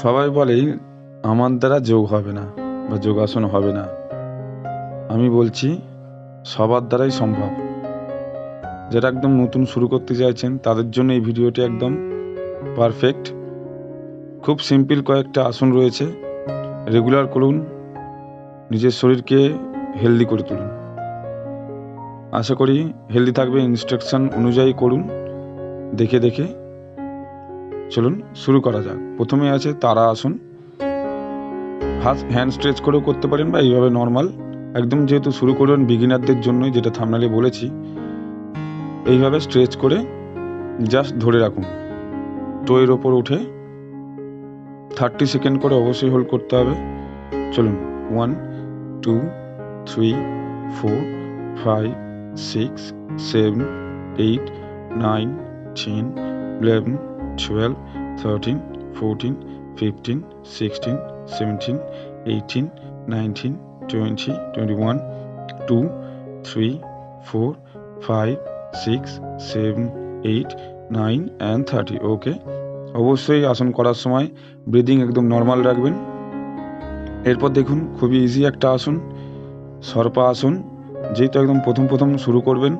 সবাই বলেই আমার দ্বারা যোগ হবে না বা যোগাসন হবে না। আমি বলছি সবার দ্বারাই সম্ভব। যারা একদম নতুন শুরু করতে চাইছেন তাদের জন্য এই ভিডিওটি একদম পারফেক্ট। খুব সিম্পল কয়েকটা আসন রয়েছে, রেগুলার করুন, নিজের শরীরকে হেলদি করে তুলুন। আশা করি হেলদি থাকবে। ইনস্ট্রাকশন অনুযায়ী করুন, দেখে দেখে। চলুন শুরু করা যাক। প্রথমে আছে তারা আসন। হ্যান্ড স্ট্রেচ করেও করতে পারেন বা এইভাবে নর্মাল একদম, যেহেতু শুরু করবেন বিগিনারদের জন্যই, যেটা থাম্বনেলে বলেছি। এইভাবে স্ট্রেচ করে জাস্ট ধরে রাখুন, টোয়ের ওপর উঠে 30 সেকেন্ড করে অবশ্যই হোল্ড করতে হবে। চলুন 1 2 3 4 5 6 7 8 9 10 11 12 13 14 15 16 17 18 19 20 21 2 3 4 5 6 7 8 9 and 30। ওকে, অবশ্যই আসন করার সময় ব্রিদিং একদম নর্মাল রাখবেন। এরপর দেখুন খুবই ইজি একটা আসন, সর্পা আসন। যেহেতু একদম প্রথম শুরু করবেন,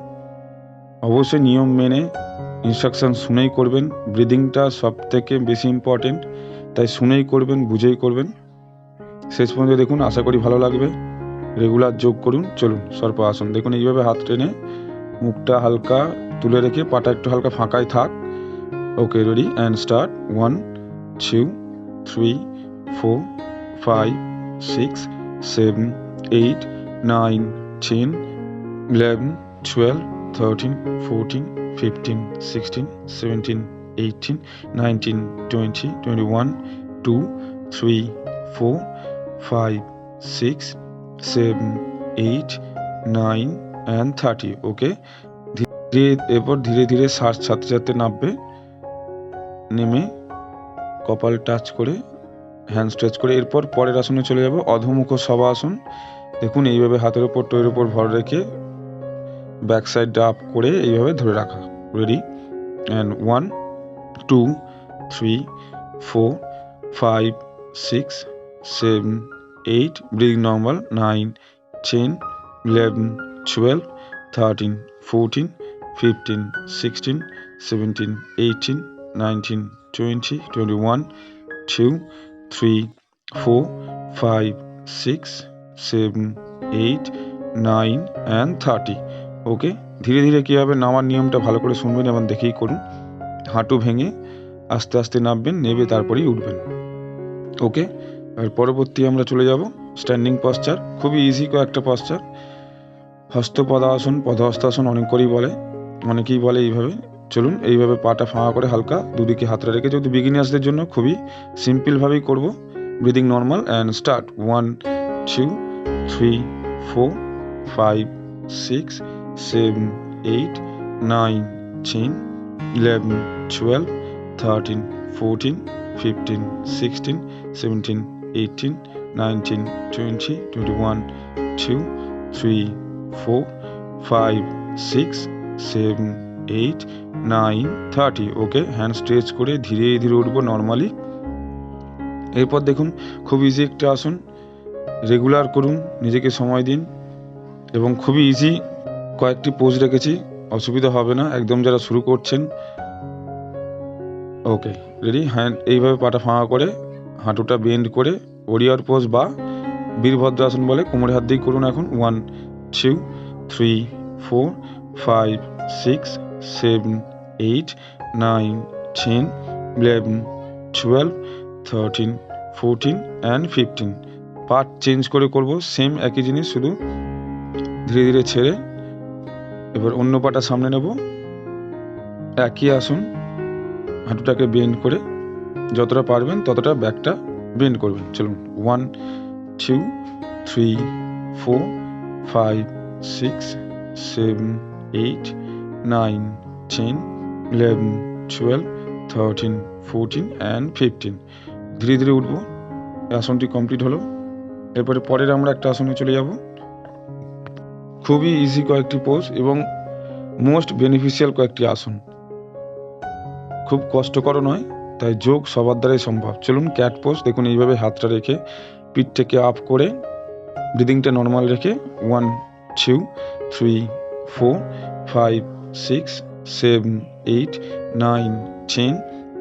অবশ্যই নিয়ম মেনে ইনস্ট্রাকশন শুনেই করবেন। ব্রিদিংটা সব থেকে বেশি ইম্পর্টেন্ট, তাই শুনেই করবেন, বুঝেই করবেন। শেষ পর্যন্ত দেখুন, আশা করি ভালো লাগবে। রেগুলার যোগ করুন। চলুন সর্পা আসন। দেখুন এইভাবে হাত টেনে মুখটা হালকা তুলে রেখে পাটা একটু হালকা ফাঁকাই থাক। ওকে, রেডি অ্যান্ড স্টার্ট। 1 2 3 4 5 6 7 8 9 10 11 12 13 14 15 16 17 18 19 20 21 2 3 4 5 6 7 8 9 and 30। ওকে, এরপর ধীরে ধীরে শ্বাস ছাড়তে ছাড়তে নামবে। নেমে কপাল টাচ করে হ্যান্ড স্ট্রেচ করে এরপর পরের আসনে চলে যাব, অধোমুখ সবা আসন। দেখুন এইভাবে হাতের ওপর টোয়ের ওপর ভর রেখে ব্যাক সাইডটা আপ করে এইভাবে ধরে রাখা। Ready and 1 2 3 4 5 6 7 8, breathing normal, 9 10 11 12 13 14 15 16 17 18 19 20 21 2 3 4 5 6 7 8 9 and 30। ওকে, ধীরে ধীরে কী হবে নামার নিয়মটা ভালো করে শুনবেন এবং দেখেই করুন। হাঁটু ভেঙে আস্তে আস্তে নামবেন, নেবে তারপরেই উঠবেন। ওকে, আর পরবর্তী আমরা চলে যাব স্ট্যান্ডিং পশ্চার। খুবই ইজি কয়েকটা পশ্চার। হস্তপদাসন, পদহস্তাসন অনেক করেই বলে, অনেকেই বলে এইভাবে। চলুন এইভাবে পাটা ফাঁকা করে হালকা দুদিকে হাতটা রেখে, যেহেতু বিগিনার্সদের জন্য খুবই সিম্পলভাবেই করব। Breathing normal and start. 1 2 3 4 5 6 7 8 9 10 11 12 13 14 15 16 17 18 19 20 21 2 3 4 5 6 7 8 9 30। Okay, hand stretch করে ধীরে ধীরে উঠবো নর্মালি। এরপর দেখুন খুব ইজি একটা আসন, রেগুলার করুন, নিজেকে সময় দিন এবং খুবই ইজি কয়েকটি পোজ রেখেছি, অসুবিধা হবে না একদম যারা শুরু করছেন। ওকে, রেডি। হ্যান্ড এইভাবে পাটা ফাঁকা করে হাঁটুটা বেন্ড করে ওরিয়র পোজ বা বীরভদ্র আসন বলে, কোমরে হাত দিয়ে করুন। এখন 1 2 3 4 5 6 7 8 9 10 11 12 13 14 and 15। পার্ট চেঞ্জ করে করব, সেম একই জিনিস, শুধু ধীরে ধীরে ছেড়ে এবার অন্য পাটা সামনে নেব। একই আসন, হাঁটুটাকে বেন্ড করে যতটা পারবেন ততটা ব্যাকটা বেন্ড করবেন। চলুন 1 2 3 4 5 6 7 8 9 10 11 12 13 14 and 15। ধীরে ধীরে উঠবো। আসনটি কমপ্লিট হলো। এরপরে পরের আমরা একটা আসনে চলে যাব। খুবই ইজি কয়েকটি পোজ এবং মোস্ট বেনিফিশিয়াল কয়েকটি আসন, খুব কষ্টকর নয়, তাই যোগ সবার দ্বারাই সম্ভব। চলুন ক্যাট পোজ, দেখুন এইভাবে হাতটা রেখে পিঠটাকে আপ করে ব্রিদিংটা নর্মাল রেখে 1 2 3 4 5 6 7 8 9 10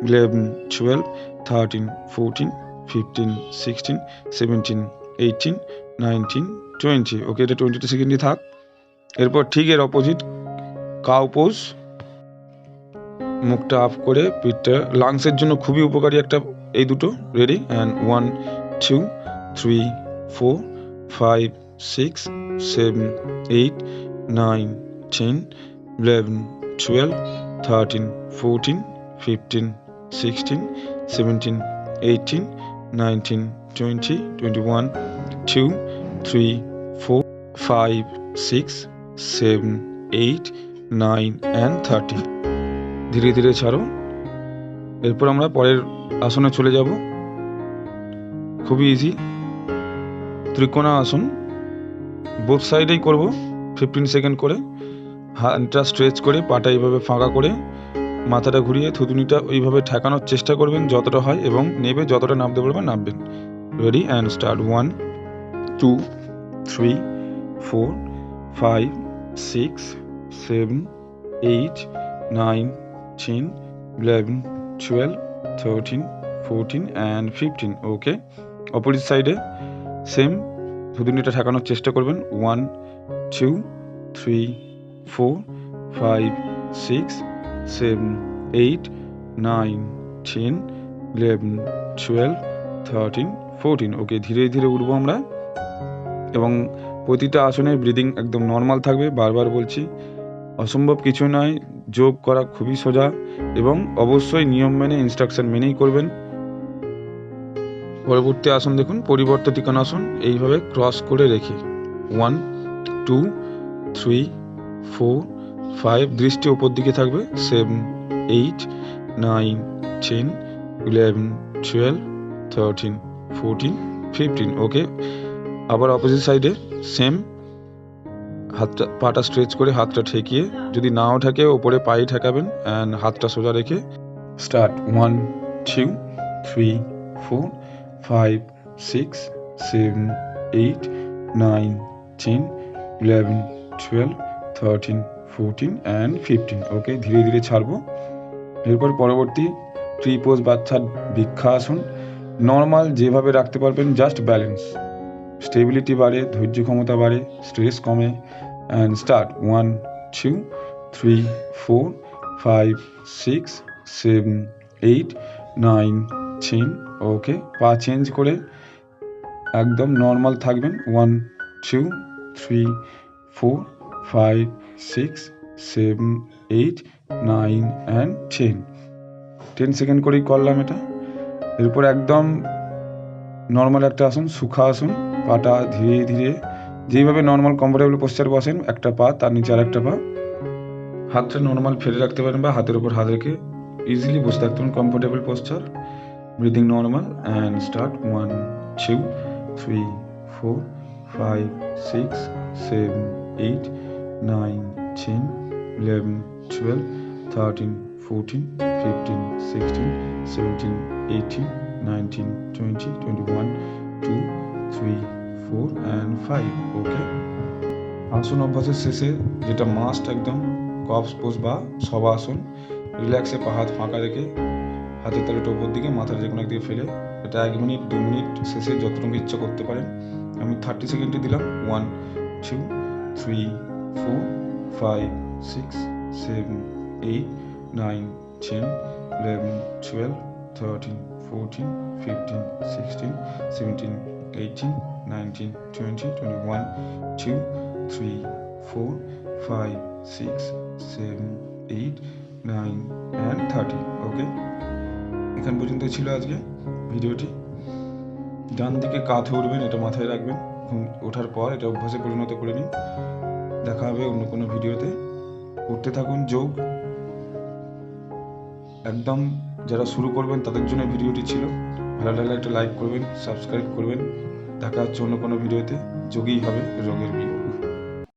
11 12 13 14 15 16 17 18 19 20। ওকে, এটা 22 সেকেন্ডই থাক। এরপর ঠিক এর অপোজিট কাউ পোজ, মুখটা আপ করে পিঠটা, লাংসের জন্য খুবই উপকারী একটা, এই দুটো রেডি। And 1 2 3 4 5 6 7 8 9 10 11 12 13 14 15 16 17 18 19 20 21 2 3 4 5 6 7 8 9 and 30। ধীরে ধীরে ছাড়ো। এরপর আমরা পরের আসনে চলে যাব। খুবই ইজি, ত্রিকোণা আসন। বোথ সাইডেই করব 15 সেকেন্ড করে। হাতটা স্ট্রেচ করে, পাটা এইভাবে ফাঁকা করে, মাথাটা ঘুরিয়ে থুতুনিটা ওইভাবে ঠেকানোর চেষ্টা করবেন যতটা হয়, এবং নেবে যতটা নামতে পারবেন নামবেন। Ready and start. 1 2 3 4 5 6 7 8 9 10 11 12 13 14 and 15। Okay, opposite সাইডে সেম থুতুনিটা ঠেকানোর চেষ্টা করবেন। 1 2 3 4 5 6 7 8 9 10 11 12 13 14। ওকে, ধীরে ধীরে উঠবো আমরা, এবং প্রতিটা আসনে ব্রিদিং একদম নর্মাল থাকবে। বারবার বলছি, অসম্ভব কিছু নয়, যোগ করা খুবই সোজা, এবং অবশ্যই নিয়ম মেনে, ইনস্ট্রাকশন মেনেই করবেন। পরবর্তী আসন দেখুন, পরিবর্ত ত্রিকোণাসন। এইভাবে ক্রস করে রেখে 1 2 3 4 5, দৃষ্টি ওপর দিকে থাকবে, 7 8 9 10 11 12 13 14 15। ওকে, আবার অপোজিট সাইডে সেম, হাতটা, পাটা স্ট্রেচ করে হাতটা ঠেকিয়ে, যদি নাও ঠেকে ওপরে পায়ে ঠেকাবেন, অ্যান্ড হাতটা সোজা রেখে স্টার্ট। 1 2 3 4 5 6 7 8 9 10 11 12 13 14 and 15। ওকে, ধীরে ধীরে ছাড়বো। এরপর পরবর্তী ট্রি পোজ, বাচ্চার ভিক্ষা আসন। নর্মাল যেভাবে রাখতে পারবেন, জাস্ট ব্যালেন্স, স্টেবিলিটি বাড়ে, ধৈর্য ক্ষমতা বাড়ে, স্ট্রেস কমে। And start. 1 2 3 4 5 6 7 8 9 10। ওকে, পা চেঞ্জ করে একদম নর্মাল থাকবেন। 1 2 3 4 5 6 7 8 9 and 10 সেকেন্ড করেই করলাম এটা। এরপর একদম নর্মাল একটা আসন, সুখা আসন। পাটা ধীরে ধীরে যেইভাবে নর্মাল কমফোর্টেবল পোস্টার বসেন, একটা পা তার নিচে আর একটা পা, হাতটা নর্মাল ফেলে রাখতে পারেন, বা হাতের উপর হাত রেখে ইজিলি বসে থাকতে পারেন, comfortable poster, breathing normal. And start. 1 2 3 4 5 6 7 8 9 10 11 12 13 14 15 16 17 18 19 20 21 2 3 4 and 5। ওকে, আসন অভ্যাসের শেষে যেটা মাস্ট একদম, কপস পোজ বা সবা আসন। রিল্যাক্সে পা হাত ফাঁকা রেখে হাতের তালুটা উপর দিকে, মাথার যে কোনো একদিকে ফেলে, এটা 1 মিনিট 2 মিনিট শেষে যতটুকু ইচ্ছা করতে পারেন। আমি 30 সেকেন্ডে দিলাম। 1 2 3 4 5 6 7 8 9 10 11 12 13 14 15 16 17 18 19 20 21 2 3 4 5 6 7 8 9 and 30। ওকে, এখান পর্যন্ত ছিল আজকে ভিডিওটি। ডান দিকে কাঁধে উঠবেন, এটা মাথায় রাখবেন। ওঠার পর এটা অভ্যাসে পরিণত করে নিন। দেখা হবে অন্য কোনো ভিডিওতে। করতে থাকুন যোগ। একদম যারা শুরু করবেন তাদের জন্য ভিডিওটি ছিল। ভালো লাগলে একটা লাইক করবেন, সাবস্ক্রাইব করবেন। দেখা হচ্ছে অন্য কোনো ভিডিওতে। যোগই হবে রোগের বিয়ে।